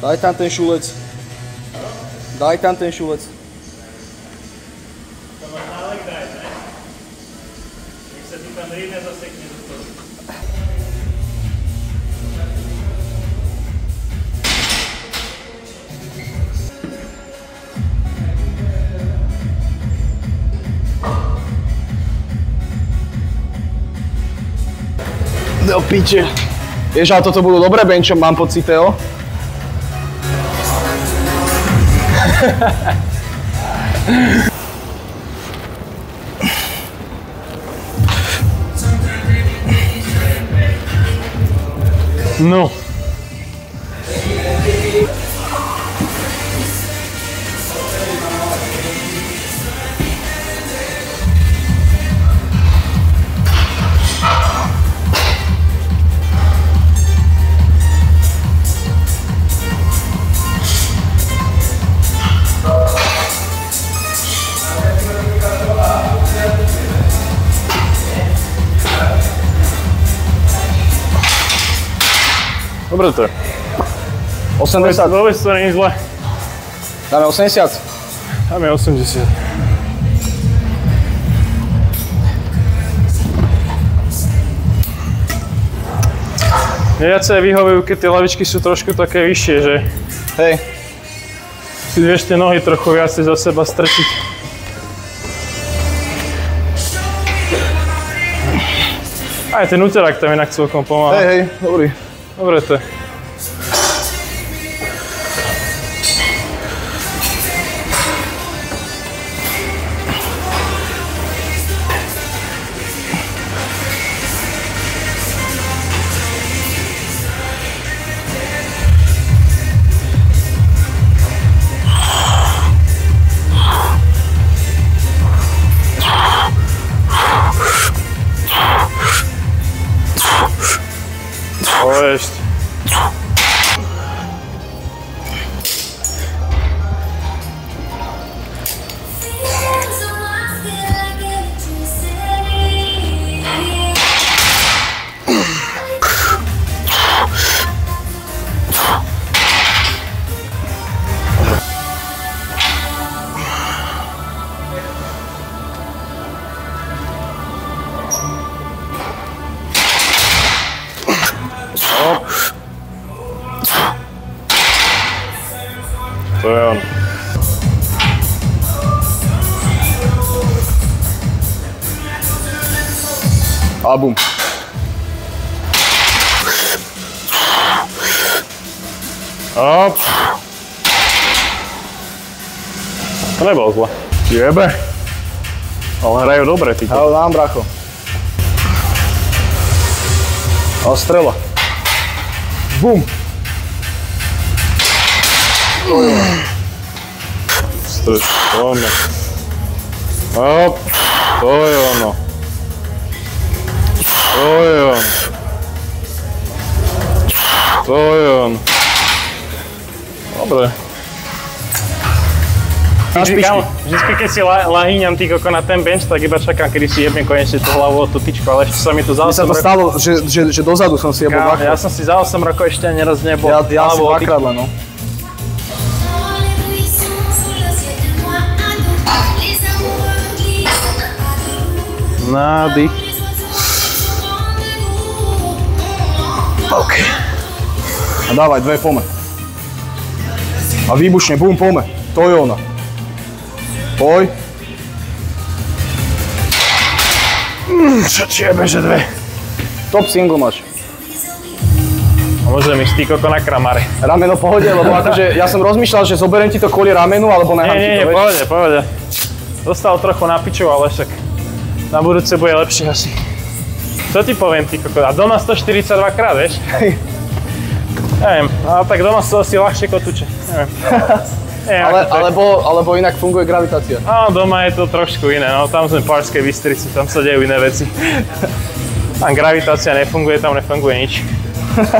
Daj tam ten šulec. Daj tam ten šulec. To máš na leg daj, ne? Nech sa ti tam rýne zasekne do toho. Do piče. Vieš, ale toto budú dobré benčom, mám pocit, jo? No. Dobre to je. 80. Vôbec to nie je zle. Dáme 80. Dáme 80. Mne viacej vyhovujú, keď tie lavičky sú trošku také vyššie, že Hej. si vieš tie nohy trochu viacej za seba strčiť. Aj ten úterák tam inak celkom pomáha. Hej, hej, dobrý. Dobre to je. Ešte. To je on. A bum. Hop. To nebolo zle. Jebe. Ale hrajú dobre, ty. Ale dám, bracho. A strela. Bum. Ono. Hop. To je ono. To je ono. To je ono. Dobre. Vždycky, keď si lahýňam ty koko na ten bench, tak iba čakám, kedy si jebnem konečne tú hlavu o tú tyčku, ale ešte sa mi to za 8 rokov... Mne sa to stalo, že dozadu som si jebol dvakrát. Ja som si za 8 rokov ešte ani raz nebol. Ja si dvakrát len, no. Nádych. OK. A dávaj, dve, pome. A výbušne, bum, pome. To je ona. Poj. Čo ti jebe, že dve? Top single máš. A môžem ísť ty koko na kramare. Rameno pohode, lebo akože ja som rozmýšľal, že zoberiem ti to kvôli ramenu, alebo nechám ti to, Nie, pohode. Dostal trochu na piču, ale však na budúce bude lepšie asi. Čo ti poviem, ty koko? A doma 142 krát, vieš? Neviem, ale tak doma sú asi ľahšie kotúče. Neviem. Alebo inak funguje gravitácia. Áno, doma je to trošku iné, no tam sme v Párskej Bystrici, tam sa dejú iné veci. Tam gravitácia nefunguje, tam nefunguje nič.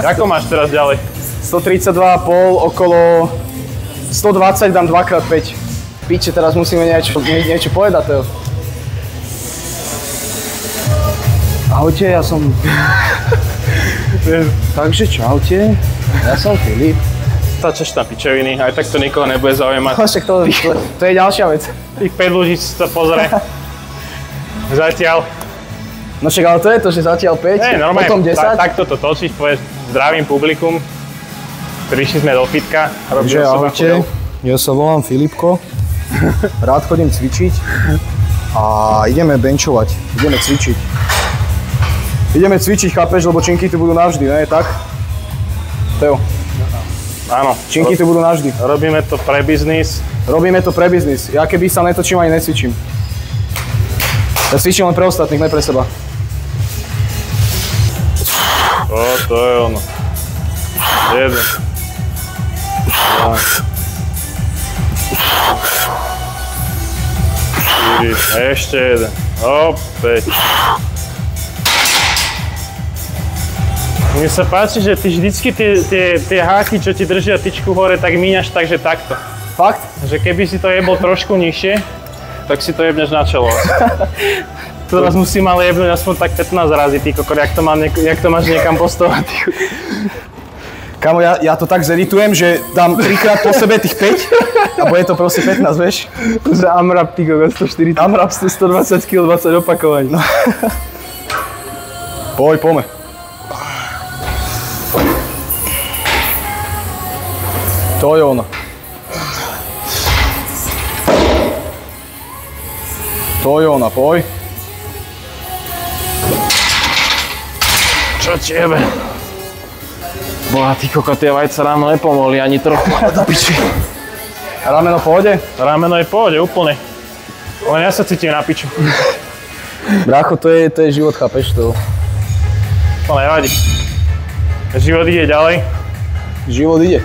Ako máš teraz ďalej? 132,5, okolo 120 dám 2x5. Piče, teraz musíme niečo povedať, Teo. Ahojte, ja som... Takže čaute, ja som Filip. nestáčaš na pičoviny, aj tak to nikoho nebude zaujímať. Však to je ďalšia vec. Tých 5 ľudí si to pozrie. Zatiaľ. No však ale to je to, že zatiaľ 5, normálne, potom 10. Takto to točíš, povieš zdravím publikum. Prišli sme do fitka. Takže ahojte, ja sa volám Filipko. Rád chodím cvičiť a ideme benchovať, ideme cvičiť. Ideme cvičiť, chápeš, lebo činky tu budú navždy, ne? Tak? Teo. Áno. Činky tu budú navždy. Robíme to pre biznis. Robíme to pre biznis. Ja keby sa netočím, ani necvičím. Ja cvičím len pre ostatných, ne pre seba. To je ono. 1. 2. 4. Ešte 1. Opäť. Mne sa páči, že ty vždycky tie háky, čo ti držia tyčku hore, tak míňaš takže takto. Fakt? Že keby si to jebol trošku nižšie, tak si to jebneš na čelo. Teraz musím ale jebnúť aspoň tak 15 razy, ty kokor, jak to máš niekam postovať. Kamo, ja to tak zeditujem, že dám 3-krát po sebe tých 5 a bude to proste 15, vieš? Že AMRAP, ty kokor, 140. AMRAP 120 kg, 20 opakovaní. No. Poďme. To je ono. To je ona, poď. Čo ti jebe? Boha, ty koko, tie vajca ráno nepomohli ani trochu. Do piči. Rameno pohode? Rameno je pohode, úplne. Len ja sa cítim na piču. Brácho, to je život, chápeš to? To nevadí. Život ide ďalej. Život ide.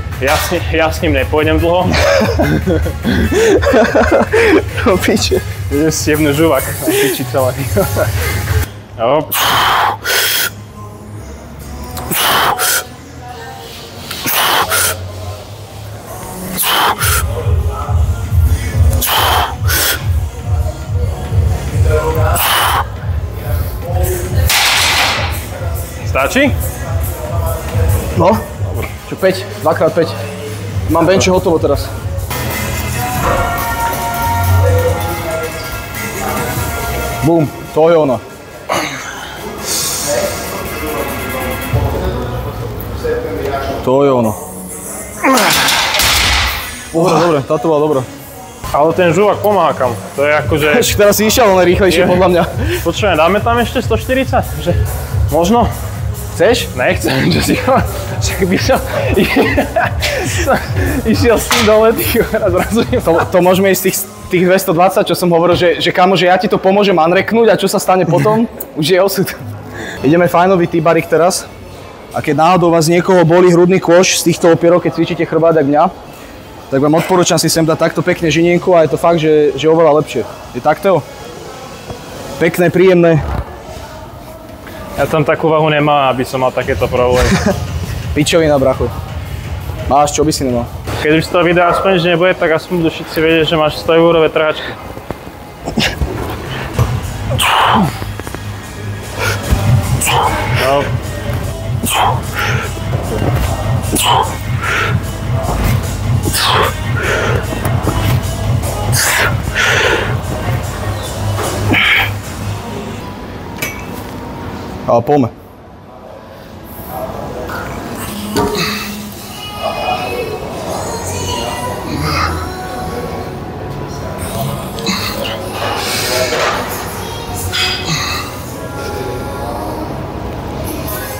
Ja s ním nepôjdem dlho. Do piče. Budem si jebnúť žuvak na piči celé. Hop. Stačí? No. Čo 5? 2x5. Mám benče hotovo teraz. Bum, to je ono. To je ono. Dobre, táto bola dobrá. Ale ten žuvak pomáha kam. To je akože... Teraz si išiel len rýchlejšie podľa mňa. Počujem, dáme tam ešte 140? Že... Možno? Chceš? Nechcem, čo si... Však by som... Išiel s tým dole, a zrazu... To môžeme ísť tých 220, čo som hovoril, že kámo, že ja ti to pomôžem unreknúť a čo sa stane potom, už je osud. Ideme fajnový T-barik teraz. A keď náhodou vás niekoho bolí hrudný kôš z týchto opierov, keď cvičíte chrbát jak mňa, tak vám odporúčam si sem dať takto pekne žinienku a je to fakt, že oveľa lepšie. Je takto? Pekné, príjemné. Ja tam takú váhu nemám, aby som mal takéto problémy. Pičovina, bracho. Máš, čo by si nemal? Keď už z toho videa aspoň nič nebude, tak aspoň budú všetci vedieť, že máš 100 eurové trhačky. No. Ale poďme.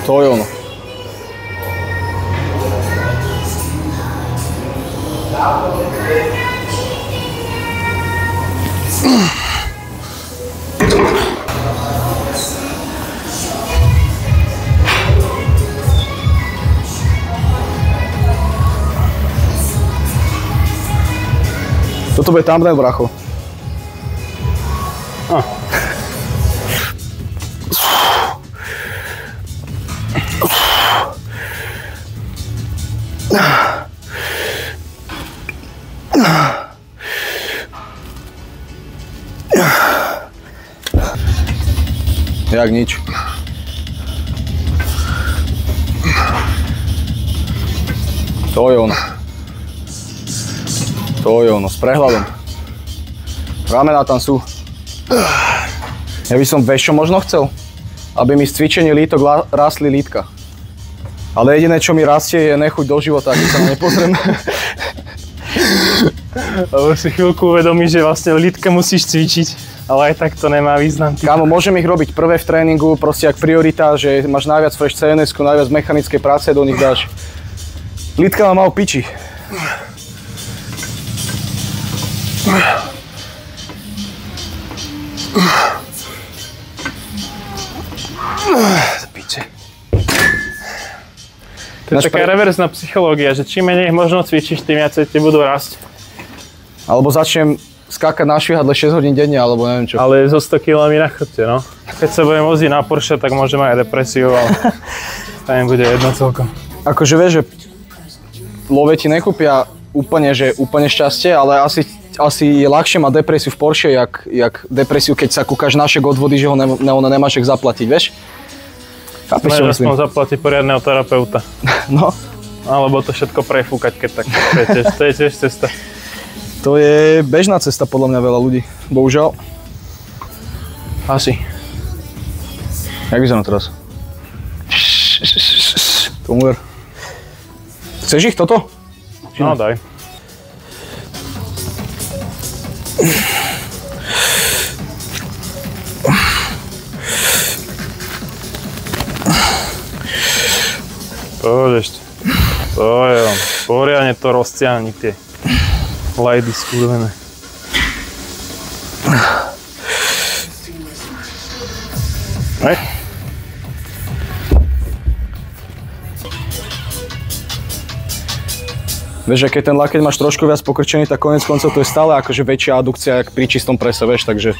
To je ono. Toto bude thumbnail, bracho. Jak nič. To je ono. To je ono, s prehľadom. Ramená tam sú. Ja by som, vieš čo možno chcel? Aby mi z cvičení lítok rástli lítka. Ale jediné, čo mi rastie, je nechuť do života, keď sa na ne pozriem. Lebo si chvíľku uvedomíš, že vlastne lítka musíš cvičiť, ale aj tak to nemá význam. Kámo, môžem ich robiť prvé v tréningu, proste jak priorita, že máš najviac fresh CNS-ku, najviac mechanické práce, do nich dáš. Lítka má mal piči. Piče. To je taká reverzná psychológia, že čím menej možno cvičíš, tým viacej ti budú rásť. Alebo začnem skákať na švihadle 6 hodín denne, alebo neviem čo. Ale so 100 kg na chrbte, no. Keď sa budem voziť na Porsche, tak môžem aj depresiu, ale to nebude jedno celkom. Akože vieš, že love ti nekúpia úplne šťastie, ale asi je ľahšie mať depresiu v Porsche, jak depresiu, keď sa kúkaš na šek od vody, že ho nemáš jak zaplatiť, vieš? Máš aspoň zaplatiť poriadneho terapeuta. No. Alebo to všetko prefúkať, keď tak. To je tiež cesta. To je bežná cesta podľa mňa veľa ľudí, bohužiaľ. Asi. Jak vyzerám teraz? Tomu ver. Chceš ich toto? No daj. Poď ešte. To je on. Poriadne to roztiahni tie lajdy skurvené. Hej. Vieš, že keď ten lakeť máš trošku viac pokrčený, tak konec koncov to je stále akože väčšia adukcia, jak pri čistom prese, vieš, takže...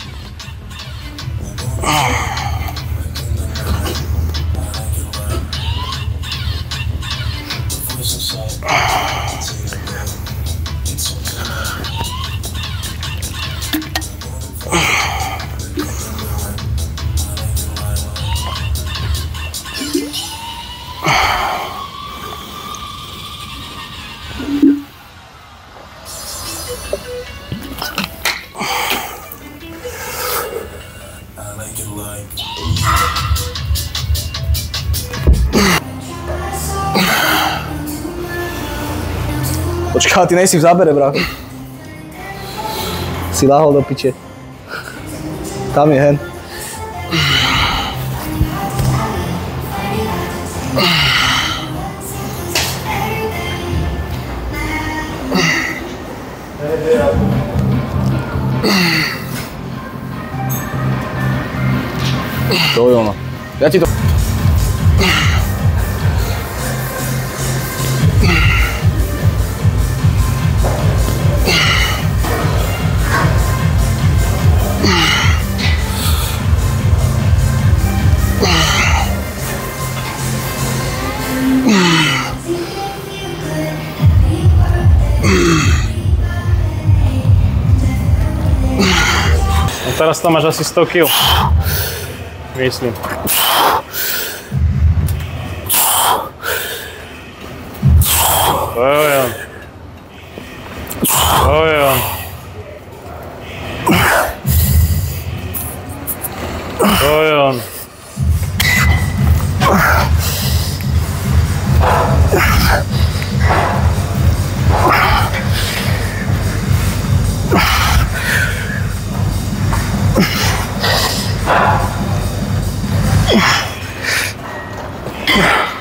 Počkaj, ty nejsi v zábere, brácho. Si láhol do piče. Tam je hen. To je ono. Ja ti to... Teraz tam máš asi 100 kg. Myslím. To je on. To je on. To je on.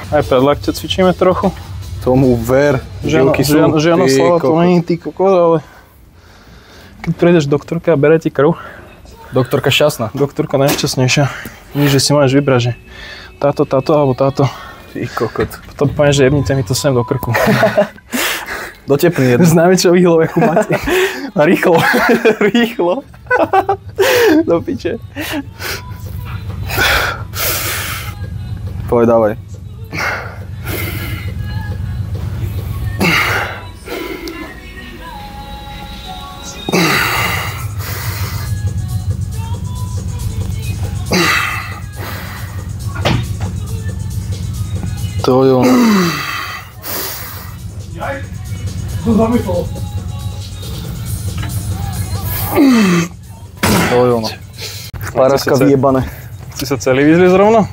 Aj pred lakte cvičíme trochu. Tomu ver, žilky sú, Žianoslava to není ty kokos, ale keď prídeš doktorka a bere ti krv. Doktorka šťastná. Doktorka najšťastnejšia. Víš, že si máš vybrať, že táto alebo táto. Ty kokot. Potom povieš, že jebnite mi to sem do krku. Dotepni jedno. S najväčšou výhlou, akú máte. A rýchlo. Rýchlo. Do piče. Poď, dávaj. To je ono. To zamyslel. To je ono. Páratka vyjebané. Ty sa celý vyzli zrovna?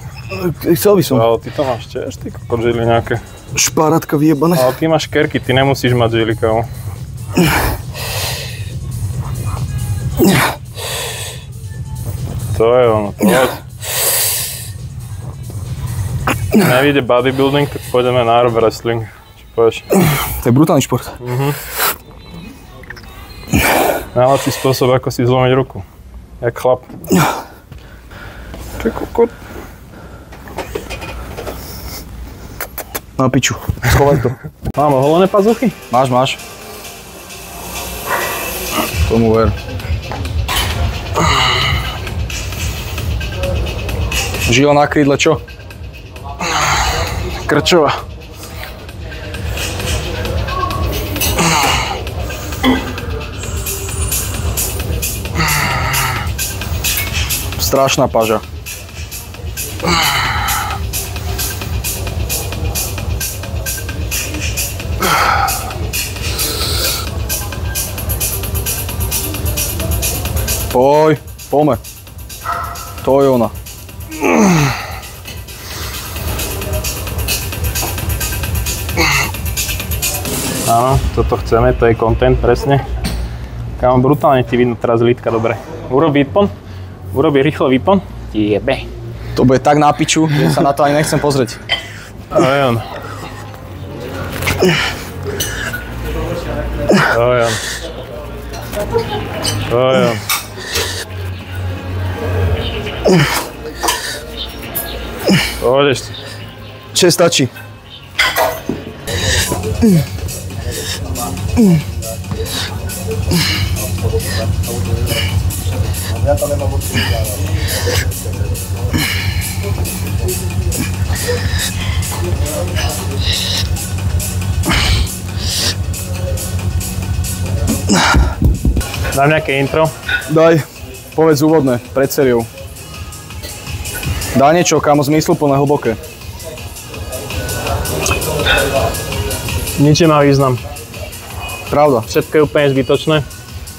Chcel by som. Ale ty to máš tiež, ty kokot žili nejaké. Špáratka vyjebané. Ale ty máš kerky, ty nemusíš mať žili, kámo. To je ono, poď. Nevíde bodybuilding, tak pôjdeme na arm wrestling. Čo povieš? To je brutálny šport. Najlepší spôsob, ako si zlomiť ruku. Jak chlap. Čo kokot? Na piču, schovaj to. Mám oholené pazuchy? Máš. Tomu ver. Žila na krídle, čo? Krčová. Strašná paža. Poďme. To je ona. Áno, toto chceme, to je content, presne. Kámo, brutálne ti vidno teraz lítka, dobre. Urobí výpon, urobí rýchlo výpon. Jebe. To bude tak na piču, že sa na to ani nechcem pozrieť. To je on. Poď ešte. Čo stačí? Dám nejaké intro. Daj, povedz úvodné, pred sériou. Dá niečo, kámo, zmysluplné, hlboké. Nič nemá význam. Pravda. Všetko je úplne zbytočné.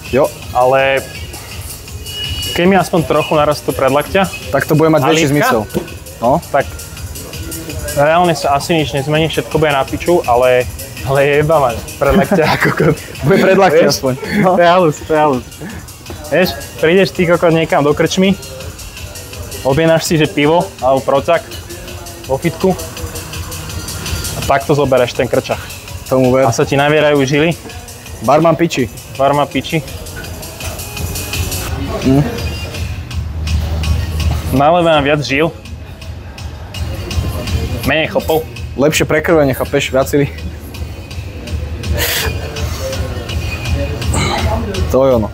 Jo. Ale keď mi aspoň trochu narastú predlakťa, Tak to bude mať väčší zmysel. No. tak reálne sa asi nič nezmení, všetko bude na piču, ale jeba mať predlakťa. Bude predľahký Vieš? aspoň. To je halus. Vieš, prídeš ty kokot niekam do krčmy, objednáš si, že pivo alebo procak vo fitku a takto zoberieš ten krčach. Tomu ver. A sa ti navierajú žily, Barman piči. farma piči. Naleve nám viac žil, menej chlpov. Lepšie prekrvenie, chápeš, viac sily. To je ono.